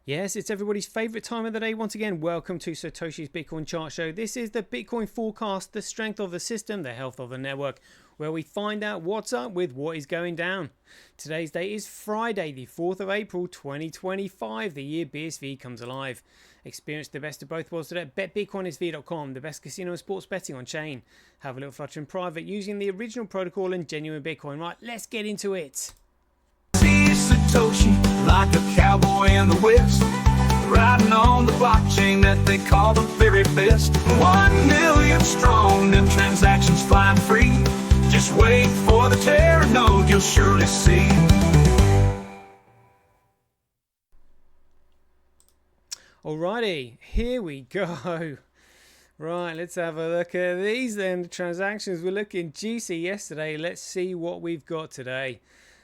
Yes, it's everybody's favorite time of the day. Once again, welcome to Satoshi's Bitcoin Chart Show. This is the Bitcoin forecast, the strength of the system, the health of the network, where we find out what's up with what is going down. Today's date is Friday, the 4th of April, 2025, the year BSV comes alive. Experience the best of both worlds today at betbitcoinsv.com, the best casino and sports betting on chain. Have a little flutter in private using the original protocol and genuine Bitcoin. Right, let's get into it. See Satoshi like a cowboy in the West, riding on the blockchain that they call the very best. 1 million strong, them transactions flying free. Just wait for the Terra node, you'll surely see. Alrighty, here we go. Right, let's have a look at these then. The transactions were looking juicy yesterday. Let's see what we've got today.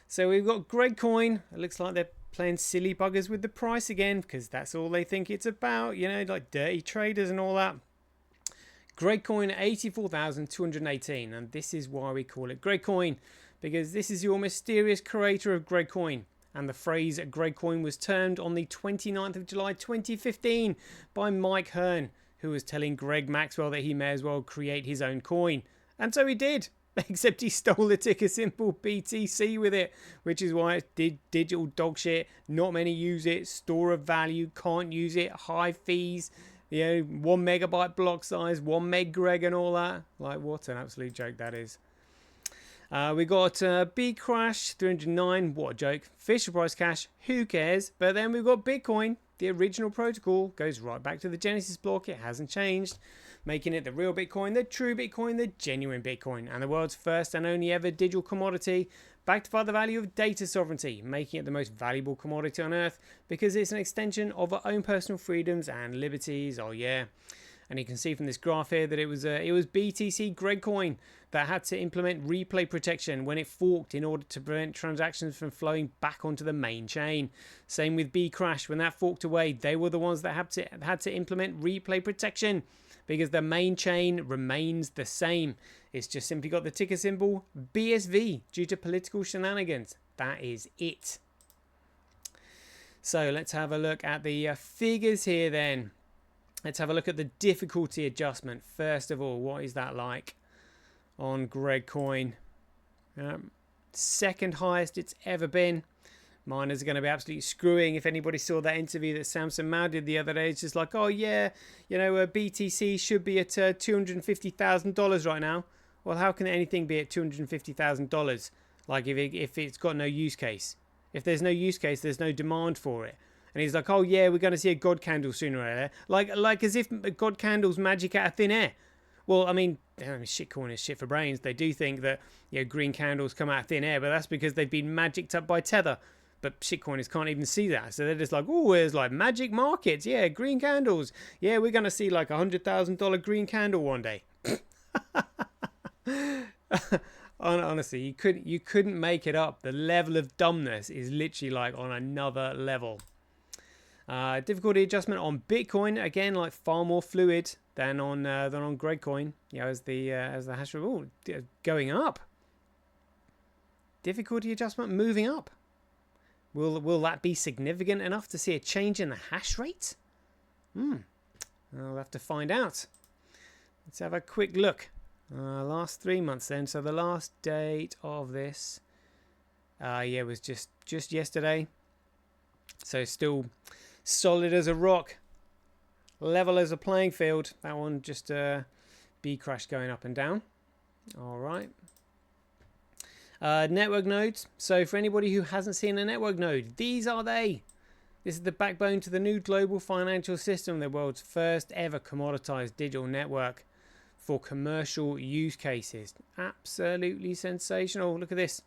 So we've got Coin. It looks like they're playing silly buggers with the price again because that's all they think it's about, you know, like dirty traders and all that. Coin 84,218, and this is why we call it Coin, because this is your mysterious creator of Coin. And the phrase Coin was termed on the 29th of July 2015 by Mike Hearn, who was telling Greg Maxwell that he may as well create his own coin. And so he did. Except he stole the ticker symbol BTC with it, which is why it's digital dog shit. Not many use it. Store of value, can't use it. High fees, you know, 1 megabyte block size, 1 meg Greg and all that. Like, what an absolute joke that is. We got B Crash 309. What a joke. Fisher Price Cash. Who cares? But then we've got Bitcoin. The original protocol goes right back to the Genesis block. It hasn't changed, making it the real Bitcoin, the true Bitcoin, the genuine Bitcoin, and the world's first and only ever digital commodity, backed by the value of data sovereignty, making it the most valuable commodity on earth because it's an extension of our own personal freedoms and liberties. Oh yeah. And you can see from this graph here that it was BTC Coin that had to implement replay protection when it forked in order to prevent transactions from flowing back onto the main chain. Same with B Crash. When that forked away, they were the ones that had to implement replay protection because the main chain remains the same. It's just simply got the ticker symbol BSV due to political shenanigans. That is it. So let's have a look at the figures here then. Let's have a look at the difficulty adjustment. First of all, what is that like on Coin? Second highest it's ever been. Miners are going to be absolutely screwing. If anybody saw that interview that Samson Mao did the other day, it's just like, oh yeah, you know, BTC should be at $250,000 right now. Well, how can anything be at $250,000? Like if it's got no use case. If there's no use case, there's no demand for it. And he's like, oh yeah, we're going to see a God candle sooner or later. Like as if God candles magic out of thin air. Well, I mean, shitcoin is shit for brains. They do think that, you know, green candles come out of thin air, but that's because they've been magicked up by Tether. But shitcoiners can't even see that. So they're just like, oh, there's like magic markets. Yeah, green candles. Yeah, we're going to see like $100,000 green candle one day. Honestly, you couldn't make it up. The level of dumbness is literally like on another level. Difficulty adjustment on Bitcoin, again, like far more fluid than on Coin. You know, as the hash rate going up. Difficulty adjustment moving up. Will that be significant enough to see a change in the hash rate? I'll have to find out. Let's have a quick look. Last 3 months then. So the last date of this, was just yesterday. So still solid as a rock, level as a playing field. That one just B Crash going up and down. All right. Network nodes. So for anybody who hasn't seen a network node, these are they. This is the backbone to the new global financial system, the world's first ever commoditized digital network for commercial use cases. Absolutely sensational. Look at this.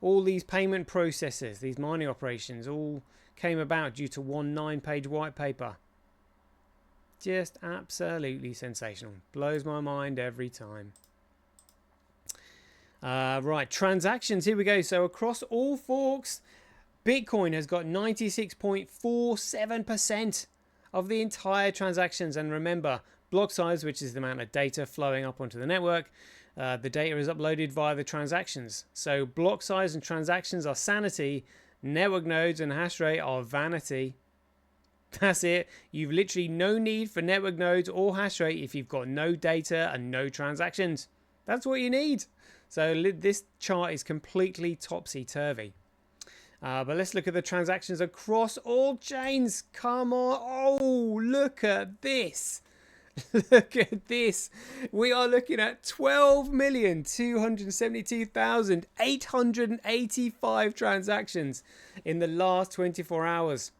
All these payment processes, these mining operations, all came about due to one 9-page white paper. Just absolutely sensational. Blows my mind every time. Right, transactions. Here we go. So across all forks, Bitcoin has got 96.47% of the entire transactions. And remember, block size, which is the amount of data flowing up onto the network, the data is uploaded via the transactions. So block size and transactions are sanity. Network nodes and hash rate are vanity. That's it. You've literally no need for network nodes or hash rate if you've got no data and no transactions. That's what you need. So this chart is completely topsy-turvy. But let's look at the transactions across all chains. Come on. Oh, look at this. Look at this. We are looking at 12,272,885 transactions in the last 24 hours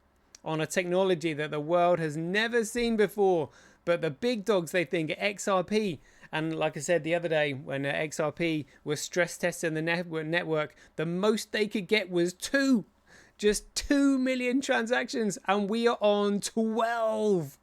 on a technology that the world has never seen before. But the big dogs, they think XRP. And like I said the other day, when XRP was stress testing the network, the most they could get was 2. Just 2 million transactions. And we are on 12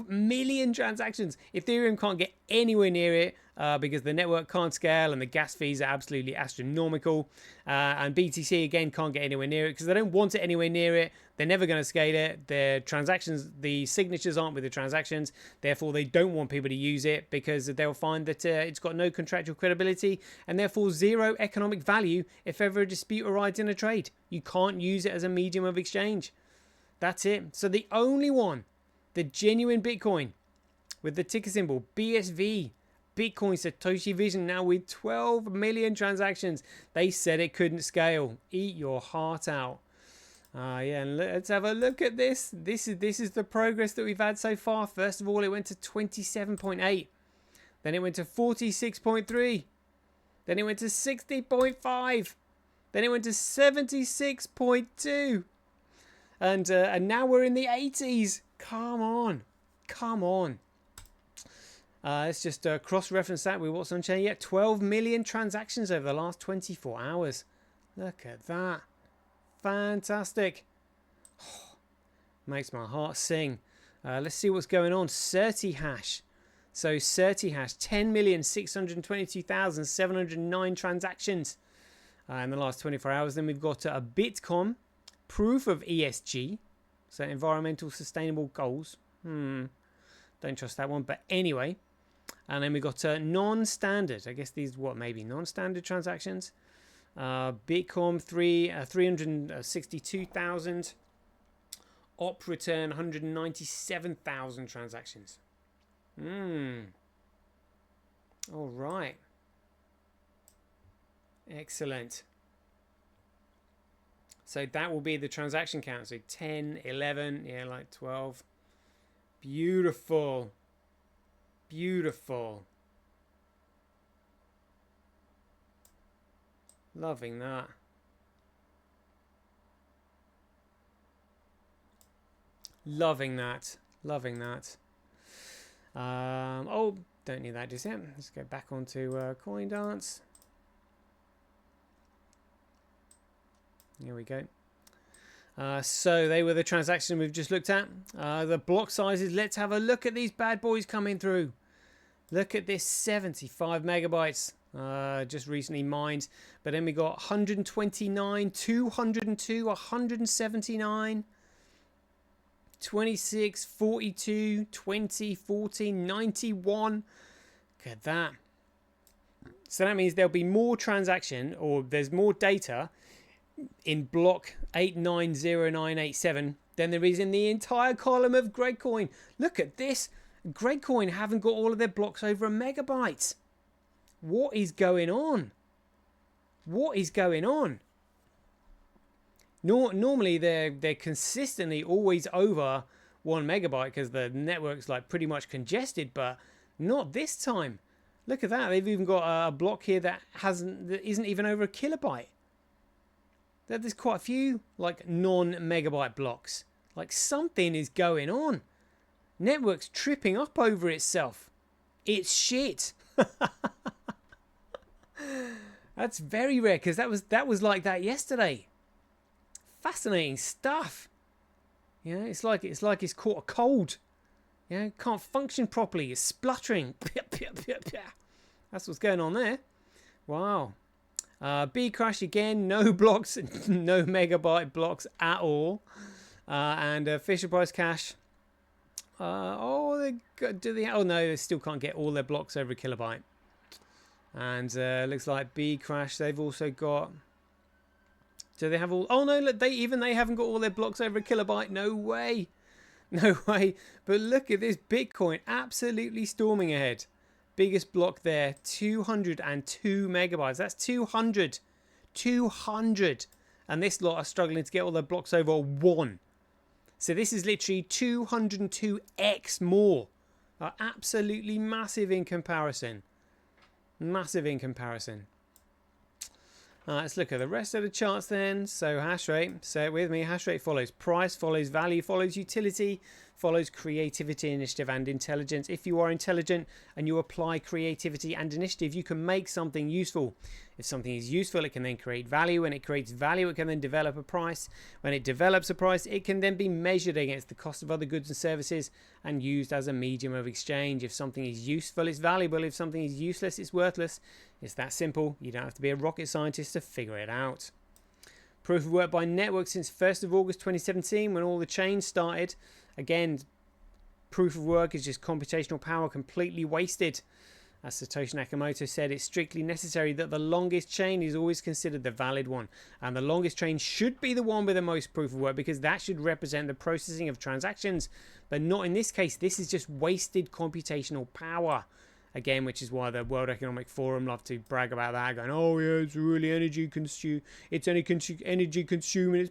million transactions. Ethereum can't get anywhere near it because the network can't scale and the gas fees are absolutely astronomical. And BTC again can't get anywhere near it because they don't want it anywhere near it. They're never going to scale it. Their transactions, the signatures aren't with the transactions. Therefore, they don't want people to use it because they'll find that it's got no contractual credibility and therefore zero economic value if ever a dispute arises in a trade. You can't use it as a medium of exchange. That's it. So the only one, the genuine Bitcoin with the ticker symbol BSV, Bitcoin Satoshi Vision, now with 12 million transactions. They said it couldn't scale. Eat your heart out. Yeah, and let's have a look at this. This is the progress that we've had so far. First of all, it went to 27.8. Then it went to 46.3. Then it went to 60.5. Then it went to 76.2. And now we're in the 80s. Come on. Come on. Let's just cross-reference that with what's on chain. Yeah, 12 million transactions over the last 24 hours. Look at that. Fantastic. Oh, makes my heart sing. Let's see what's going on. Certihash. So Certihash, 10,622,709 transactions in the last 24 hours. Then we've got a Bitcoin proof of ESG. So environmental sustainable goals. Don't trust that one. But anyway. And then we got non-standard. I guess these maybe non-standard transactions. Bitcoin 362,000. Op return 197,000 transactions. All right. Excellent. So that will be the transaction count. So 10, 11, yeah, like 12. Beautiful. Beautiful. Loving that. Loving that. Loving that. Oh, don't need that just yet. Let's go back onto CoinDance. Here we go. So they were the transaction we've just looked at. The block sizes. Let's have a look at these bad boys coming through. Look at this 75 megabytes. Just recently mined. But then we got 129, 202, 179, 26, 42, 20, 14, 91. Look at that. So that means there'll be more transaction, or there's more data in block 890987 than there is in the entire column of Gregcoin. Look at this. Gregcoin haven't got all of their blocks over a megabyte. What is going on? What is going on? Normally they're consistently always over 1 megabyte because the network's like pretty much congested, but not this time. Look at that. They've even got a block here that isn't even over a kilobyte. There's quite a few like non-megabyte blocks. Like something is going on. Network's tripping up over itself. It's shit. That's very rare because that was like that yesterday. Fascinating stuff. You know, it's like it's caught a cold. You know, can't function properly. It's spluttering. That's what's going on there. Wow. B crash again, no blocks, no megabyte blocks at all, and Fisher Price Cash. Oh no, they still can't get all their blocks over a kilobyte. And looks like B crash. They've also got So they have all... Oh, no, look, they haven't got all their blocks over a kilobyte. No way. No way. But look at this Bitcoin absolutely storming ahead. Biggest block there, 202 megabytes. That's 200. 200. And this lot are struggling to get all their blocks over 1. So this is literally 202x more. Absolutely massive in comparison. Massive in comparison. Let's look at the rest of the charts then. So hash rate, say it with me, hash rate follows price, follows value, follows utility, follows creativity, initiative and intelligence. If you are intelligent and you apply creativity and initiative, you can make something useful. If something is useful, it can then create value. When it creates value, it can then develop a price. When it develops a price, it can then be measured against the cost of other goods and services and used as a medium of exchange. If something is useful, it's valuable. If something is useless, it's worthless. It's that simple. You don't have to be a rocket scientist to figure it out. Proof of work by network since 1st of August 2017 when all the chains started. Again, proof of work is just computational power completely wasted. As Satoshi Nakamoto said, it's strictly necessary that the longest chain is always considered the valid one. And the longest chain should be the one with the most proof of work because that should represent the processing of transactions. But not in this case. This is just wasted computational power. Again, which is why the World Economic Forum love to brag about that, going, oh yeah, it's really energy consuming, it's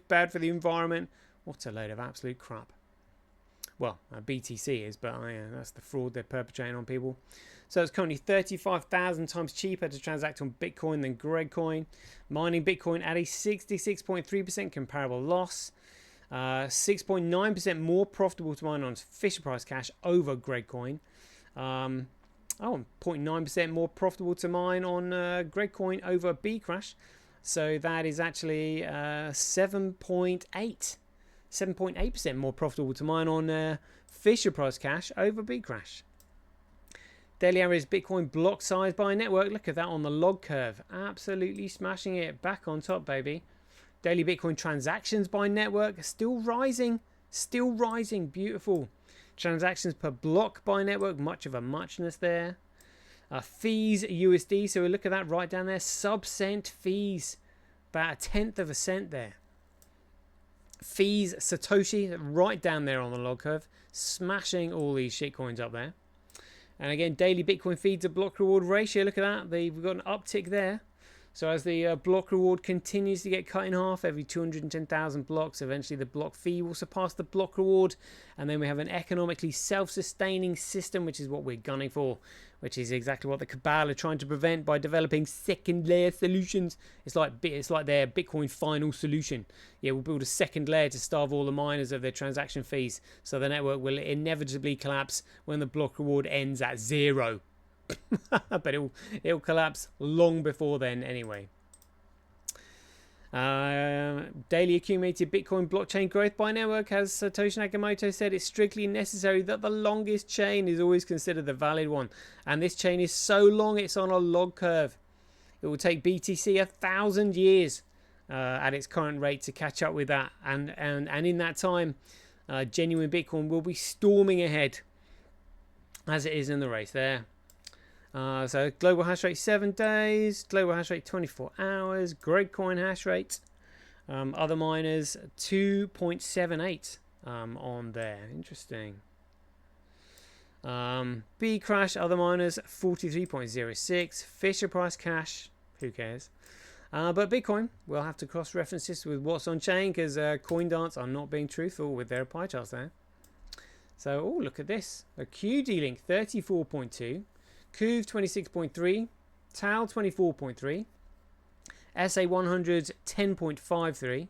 bad for the environment. What a load of absolute crap. Well, BTC is, but that's the fraud they're perpetrating on people. So it's currently 35,000 times cheaper to transact on Bitcoin than Gregcoin. Mining Bitcoin at a 66.3% comparable loss. 6.9% more profitable to mine on Fisher Price Cash over Gregcoin. 0.9% more profitable to mine on Gregcoin over Bcrash. So that is actually 7.8% more profitable to mine on Fisher Price Cash over Bcrash. Daily average Bitcoin block size by network. Look at that on the log curve. Absolutely smashing it. Back on top, baby. Daily Bitcoin transactions by network. Still rising. Still rising. Beautiful. Transactions per block by network. Much of a muchness there. Fees USD. So we look at that right down there. Sub-cent fees. About 1/10 of a cent there. Fees Satoshi. Right down there on the log curve. Smashing all these shitcoins up there. And again, daily Bitcoin feed to block reward ratio. Look at that. We've got an uptick there. So as the block reward continues to get cut in half every 210,000 blocks, eventually the block fee will surpass the block reward. And then we have an economically self-sustaining system, which is what we're gunning for, which is exactly what the cabal are trying to prevent by developing second layer solutions. It's like their Bitcoin final solution. Yeah, we'll build a second layer to starve all the miners of their transaction fees, so the network will inevitably collapse when the block reward ends at 0. But it'll collapse long before then anyway. Daily accumulated Bitcoin blockchain growth by network. As Satoshi Nakamoto said, it's strictly necessary that the longest chain is always considered the valid one, and this chain is so long it's on a log curve. It will take BTC 1,000 years at its current rate to catch up with that, and in that time genuine Bitcoin will be storming ahead as it is in the race there. So global hash rate 7 days, global hash rate 24 hours, Gregcoin hash rate, other miners 2.78 on there. Interesting. Bcrash, other miners 43.06, Fisher Price Cash, who cares? But Bitcoin, we'll have to cross-reference this with what's on chain because CoinDance are not being truthful with their pie charts there. So, oh, look at this. A QD link 34.2. Kuv 26.3, Tal 24.3, SA100 10.53,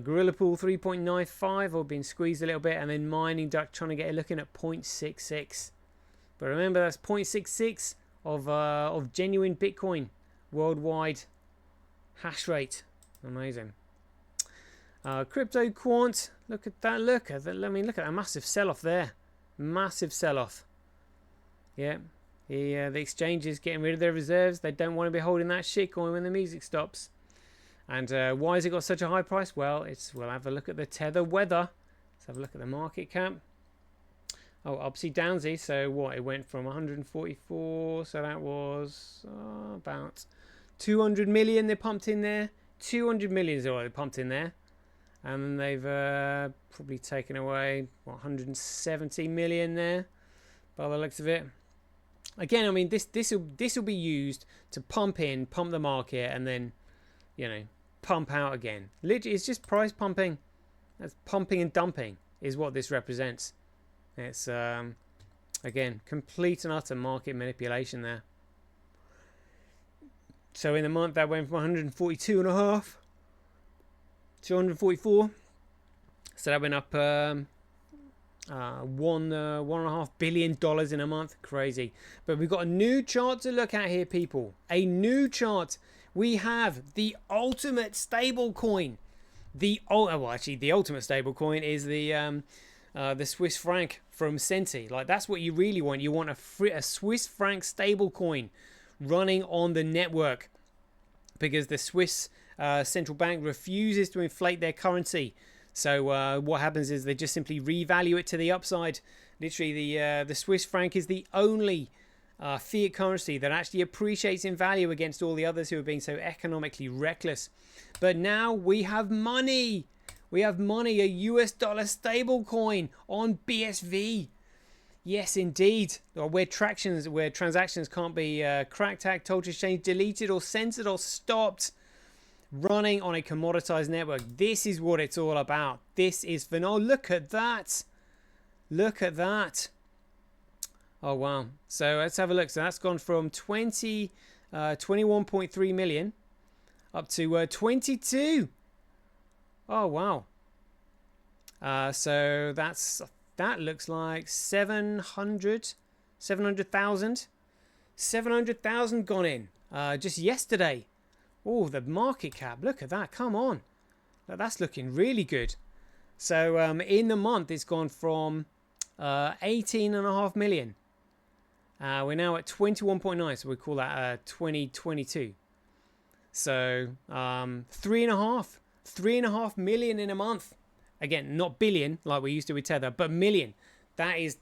Gorilla Pool 3.95, or being squeezed a little bit, and then Mining Duck trying to get a look in at 0.66. But remember, that's 0.66 of genuine Bitcoin worldwide hash rate. Amazing. Crypto Quant, look at that. Look at that. I mean, look at that massive sell-off there. Massive sell-off. Yeah. The exchange is getting rid of their reserves. They don't want to be holding that shitcoin when the music stops. And why has it got such a high price? Well, we'll have a look at the Tether weather. Let's have a look at the market cap. Oh, upsy downsy. So what? It went from 144. So that was about 200 million they pumped in there. 200 million is what they pumped in there. And then they've probably taken away, what, 170 million there, by the looks of it. Again, I mean, this will be used to pump the market, and then, you know, pump out again. Literally, it's just price pumping. That's pumping and dumping is what this represents. It's again, complete and utter market manipulation there. So in the month that went from 142.5 to 144. So that went up $1.5 billion in a month. Crazy. But we've got a new chart to look at here, people. A new chart. We have the ultimate stable coin. The ultimate stable coin is the Swiss franc from Centi. Like, that's what you really want. You want a Swiss franc stable coin running on the network, because the Swiss central bank refuses to inflate their currency. So what happens is they just simply revalue it to the upside. Literally, the Swiss franc is the only fiat currency that actually appreciates in value against all the others who are being so economically reckless. But now we have money. We have money, a US dollar stable coin on BSV. Yes, indeed. Where transactions can't be cracked, hacked, told to exchange, deleted, or censored, or stopped. Running on a commoditized network. This is what it's all about. This is phenomenal. Look at that. Look at that. Oh, wow. So let's have a look. So that's gone from 21.3 million up to 22. Oh, wow. So that looks like 700,000 gone in just yesterday. Oh, the market cap. Look at that. Come on. That's looking really good. So in the month, it's gone from 18.5 million. We're now at 21.9. So we call that 2022. So 3.5 million in a month. Again, not billion like we used to with Tether, but million. That is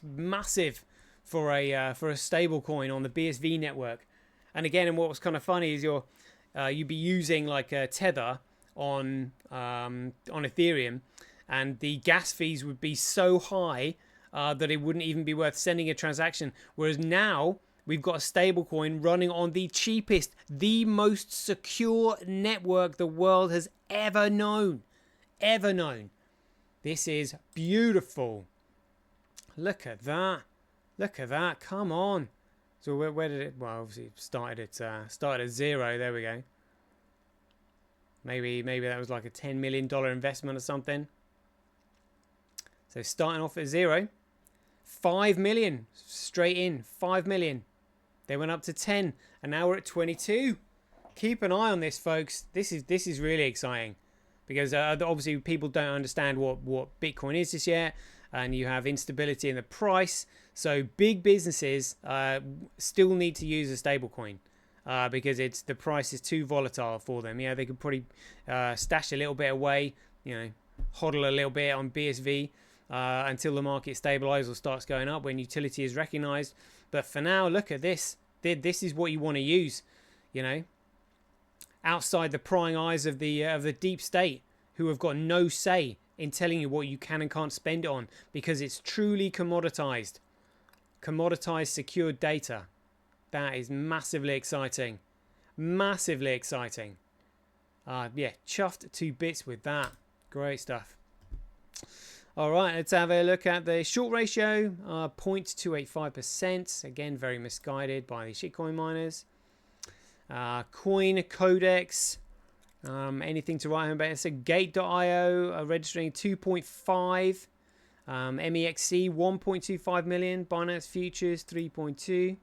massive for a stable coin on the BSV network. And again, and what was kind of funny is you'd be using like a Tether on Ethereum, and the gas fees would be so high that it wouldn't even be worth sending a transaction. Whereas now we've got a stable coin running on the cheapest, the most secure network the world has ever known. This is beautiful. Look at that. Come on. So where did it? Well, obviously it started at 0. There we go. Maybe that was like a $10 million investment or something. So starting off at 0, 5 million straight in. 5 million. They went up to 10, and now we're at 22. Keep an eye on this, folks. This is really exciting, because obviously people don't understand what Bitcoin is just yet, and you have instability in the price. So big businesses still need to use a stablecoin because the price is too volatile for them. They could probably stash a little bit away, hodl a little bit on BSV until the market stabilizes or starts going up when utility is recognized. But for now, look at this. This is what you want to use, outside the prying eyes of the deep state, who have got no say in telling you what you can and can't spend it on, because it's truly commoditized secured data. That is massively exciting. Yeah, chuffed to bits with that. Great stuff. All right, let's have a look at the short ratio, 0.285%. Again, very misguided by the shitcoin miners. Coin codex. Anything to write home about? So Gate.io registering 2.5. MEXC 1.25 million. Binance Futures 3.2.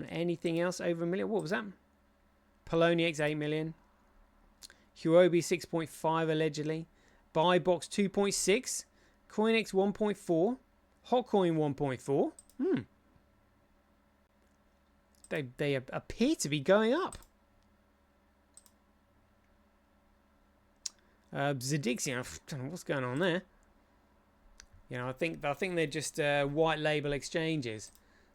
Anything else over a million? What was that? Poloniex 8 million. Huobi 6.5 allegedly. Buybox 2.6. Coinex 1.4. Hotcoin 1.4. They appear to be going up. Zedixian, I don't know what's going on there. I think they're just white label exchanges.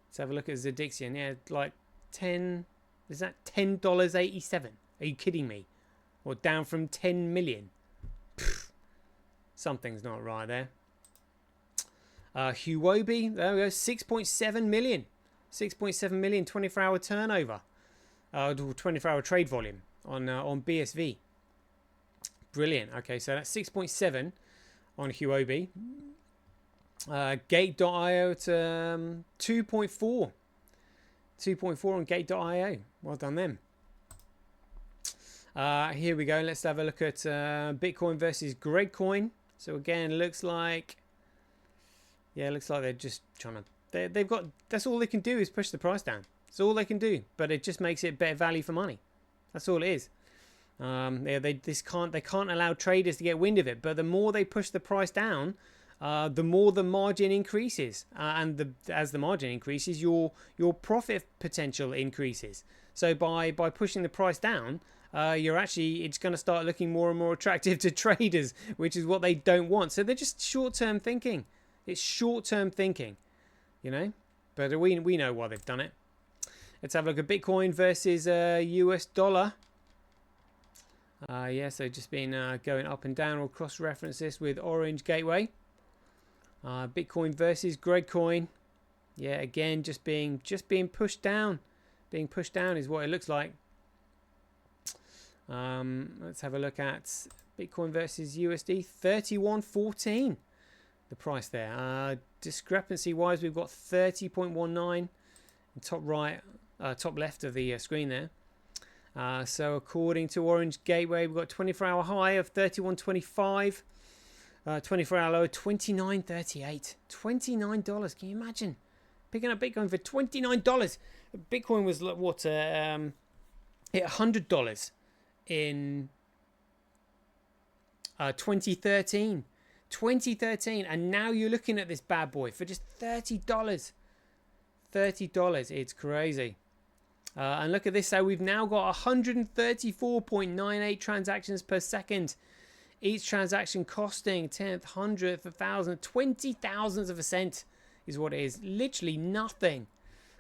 Let's have a look at Zedixian. Yeah, like 10. Is that $10.87? Are you kidding me? Or down from 10 million? Pfft, something's not right there. Huobi, there we go, 6.7 million. 6.7 million 24-hour turnover. 24-hour trade volume on BSV. Brilliant. Okay, so that's 6.7 on Huobi. Gate.io at 2.4. 2.4 on Gate.io. Well done them. Here we go. Let's have a look at Bitcoin versus Gregcoin. So again, looks like they're just trying to. They've got. That's all they can do is push the price down. That's all they can do. But it just makes it better value for money. That's all it is. They can't allow traders to get wind of it. But the more they push the price down, the more the margin increases, and as the margin increases, your profit potential increases. So by pushing the price down, it's going to start looking more and more attractive to traders, which is what they don't want. So they're just short-term thinking. It's short-term thinking, you know. But we know why they've done it. Let's have a look at Bitcoin versus US dollar. So just been going up and down. We'll cross-reference this with Orange Gateway. Bitcoin versus Gregcoin. Yeah, again, just being pushed down. Being pushed down is what it looks like. Let's have a look at Bitcoin versus USD. 31.14. The price there. Discrepancy wise, we've got 30.19 top right, top left of the screen there. So according to Orange Gateway, we've got 24-hour high of 31.25. 24-hour low, 29.38. $29. Can you imagine picking up Bitcoin for $29? Bitcoin was what hit $100 in 2013. 2013, and now you're looking at this bad boy for just $30. $30. It's crazy. And look at this. So we've now got 134.98 transactions per second. Each transaction costing 10th, 100th, 1,000, 20,000ths of a cent is what it is. Literally nothing.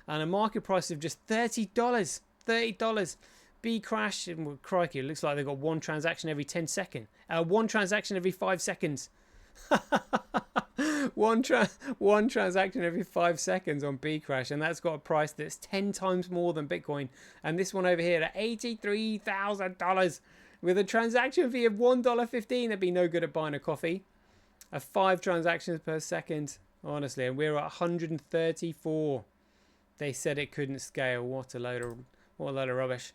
And a market price of just $30. $30. B crash. Well, crikey, it looks like they've got one transaction every 10 seconds. One transaction every 5 seconds. one transaction every 5 seconds on B crash, and that's got a price that's 10 times more than Bitcoin. And this one over here at $83,000 with a transaction fee of $1.15. That'd be no good at buying a coffee. 5 transactions per second, honestly, and we're at 134. They said it couldn't scale. What a load of rubbish.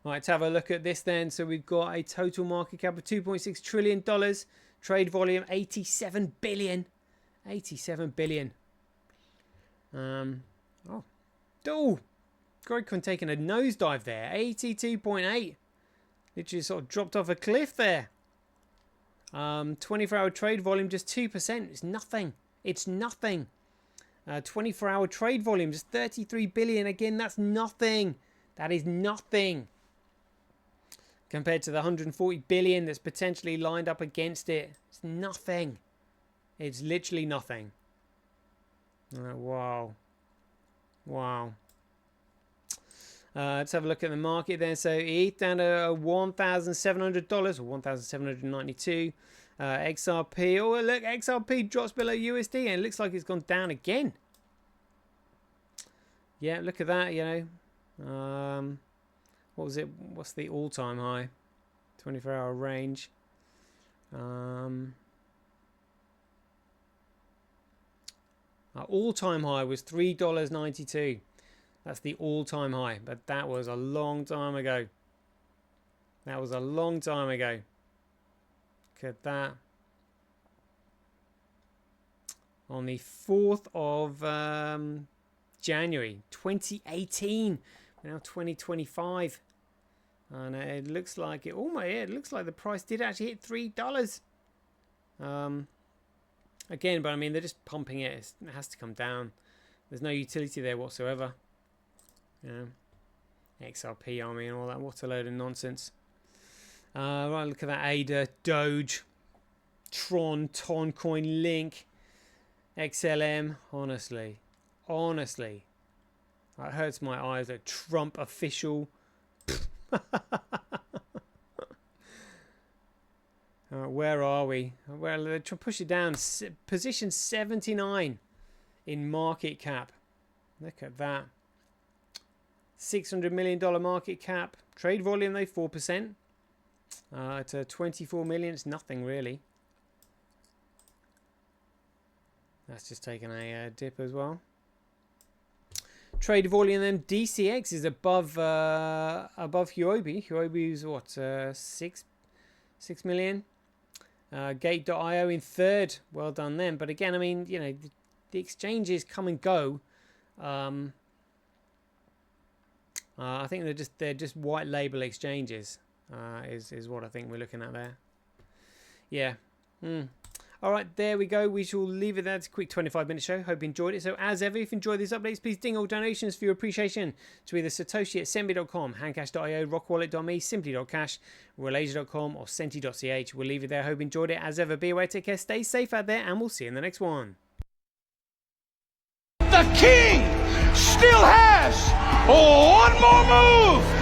All right, let's have a look at this then. So we've got a total market cap of $2.6 trillion. Trade volume 87 billion. 87 billion. Gregcoin taking a nosedive there. 82.8. Literally sort of dropped off a cliff there. 24-hour trade volume just 2%. It's nothing. It's nothing. 24-hour trade volume just 33 billion. Again, that's nothing. That is nothing. Compared to the 140 billion that's potentially lined up against it. It's nothing. It's literally nothing. Wow. Let's have a look at the market then. So ETH down to $1,700 or $1,792. XRP. Oh, look, XRP drops below USD and it looks like it's gone down again. Yeah, look at that, you know. What was it? What's the all-time high? 24-hour range. All-time high was $3.92. That's the all-time high, but that was a long time ago. That was a long time ago. Look at that. On the 4th of January 2018. Now 2025. And it looks like it looks like the price did actually hit $3. Again, but I mean, they're just pumping it. It has to come down. There's no utility there whatsoever. XRP, I mean, all that. What a load of nonsense. Right, look at that. ADA, Doge, Tron, Toncoin, Link, XLM. Honestly. It hurts my eyes. A Trump official. Where are we? Well, they're trying to push it down. Position 79 in market cap. Look at that. $600 million market cap. Trade volume, though, 4%. At 24 million, it's nothing really. That's just taken a dip as well. Trade volume, then DCX is above Huobi. Huobi's what, 6 million. Gate.io in third. Well done then. But again, I mean, you know, the exchanges come and go. I think they're just white label exchanges. Is what I think we're looking at there. Yeah. All right, there we go. We shall leave it there. It's a quick 25-minute show. Hope you enjoyed it. So as ever, if you enjoyed these updates, please ding all donations for your appreciation to either Satoshi at Senbi.com, handcash.io, rockwallet.me, simply.cash, relasia.com, or senti.ch. We'll leave it there. Hope you enjoyed it. As ever, be aware, take care, stay safe out there, and we'll see you in the next one. The king still has one more move.